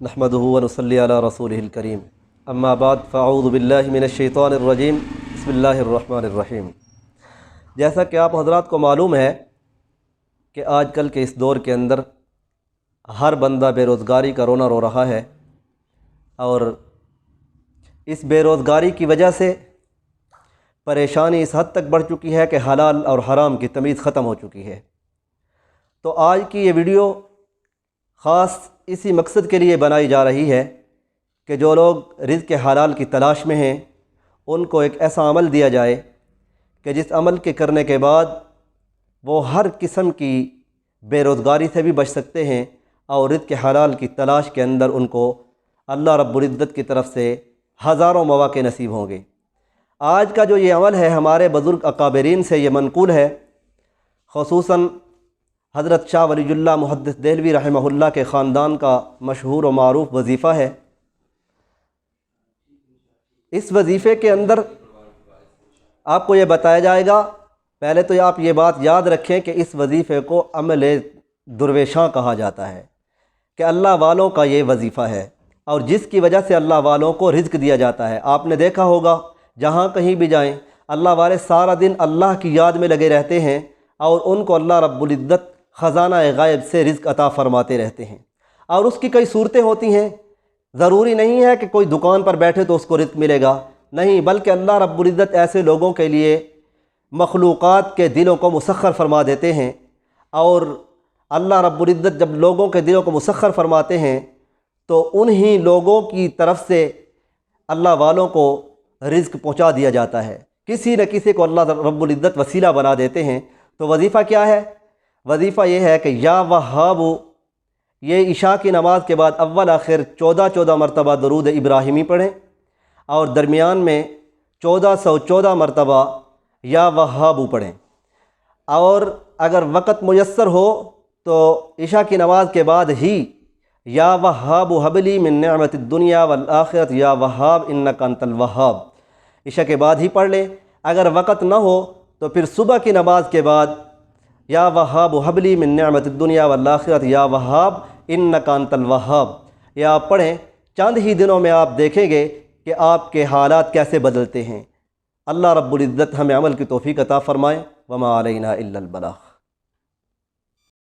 नहमदुहु व नसल्ली अला रसूलिहिल करीम अम्मा बाद फ़अऊज़ु बिल्लाहि मिनश्शैतानिर रजीम बिस्मिल्लाहिर रहमानिर रहीम। जैसा कि आप हज़रात को मालूम है कि आजकल के इस दौर के अंदर हर बंदा बेरोज़गारी का रोना रो रहा है और इस बेरोज़गारी की वजह से परेशानी इस हद तक बढ़ चुकी है कि हलाल और हराम की तमीज़ ख़त्म हो चुकी है। तो आज की ये वीडियो ख़ास इसी मकसद के लिए बनाई जा रही है कि जो लोग रिज़्क़ के हलाल की तलाश में हैं उनको एक ऐसा अमल दिया जाए कि जिस अमल के करने के बाद वो हर किस्म की बेरोज़गारी से भी बच सकते हैं और रिज़्क़ के हलाल की तलाश के अंदर उनको अल्लाह रब्बुल इज़्ज़त की तरफ से हज़ारों मौक़े नसीब होंगे। आज का जो ये अमल है हमारे बुज़ुर्ग अकाबरीन से ये मनक़ूल है, ख़ुसूसन हज़रत शाह वलीउल्लाह मुहद्दिस देहलवी रहमहुल्लाह के ख़ानदान का मशहूर व मारूफ़ वज़ीफ़ा है। इस वज़ीफ़े के अंदर आपको ये बताया जाएगा, पहले तो आप ये बात याद रखें कि इस वज़ीफ़े को अमल दुर्वेशां कहा जाता है कि अल्लाह वालों का ये वज़ीफ़ा है और जिसकी वजह से अल्लाह वालों को रिज़्क़ दिया जाता है। आपने देखा होगा जहाँ कहीं भी जाएं अल्लाह वाले सारा दिन अल्लाह की याद में लगे रहते हैं और उनको अल्लाह रब्बुल इज़्ज़त ख़ज़ाना गायब से रिज़्क़ अता फ़रमाते रहते हैं। और उसकी कई सूरतें होती हैं, ज़रूरी नहीं है कि कोई दुकान पर बैठे तो उसको रिज़्क़ मिलेगा, नहीं, बल्कि अल्लाह रब्बुल इज़्ज़त ऐसे लोगों के लिए मखलूक़ात के दिलों को मुसख्खर फरमा देते हैं और अल्लाह रब्बुल इज़्ज़त जब लोगों के दिलों को मुसख्खर फरमाते हैं तो उन्हीं लोगों की तरफ से अल्लाह वालों को रिज़्क़ पहुँचा दिया जाता है। किसी न किसी को अल्लाह रब्बुल इज़्ज़त वसीला बना देते हैं। तो वज़ीफ़ा क्या है? वज़ीफ़ा ये है कि या वहाबु, ये इशा की नमाज़ के बाद अव्वल आखिर 14 मरतबा दरूद इब्राहिमी पढ़ें और दरमियान में 1414 मरतबा या वहाबु पढ़ें। और अगर वक़्त मुयस्सर हो तो इशा की नमाज़ के बाद ही या वहाबु हबली मिन निअमतिद दुनिया वल आखिरत या वहाब इन्नका अंतल वहाब इशा के बाद ही पढ़ लें। अगर वक़्त न हो तो फिर सुबह की नमाज़ के बाद या वहाब हबली मिन निअमतिद दुनिया वल आखिरत या वहाब इन्नका अंतल वहाब, या आप पढ़ें। चंद ही दिनों में आप देखेंगे कि आपके हालात कैसे बदलते हैं। अल्लाह रब्बुल इज़्ज़त हमें अमल की तौफ़ीक़ अता फ़रमाए। वमा अलैना इल्लल बलाग़।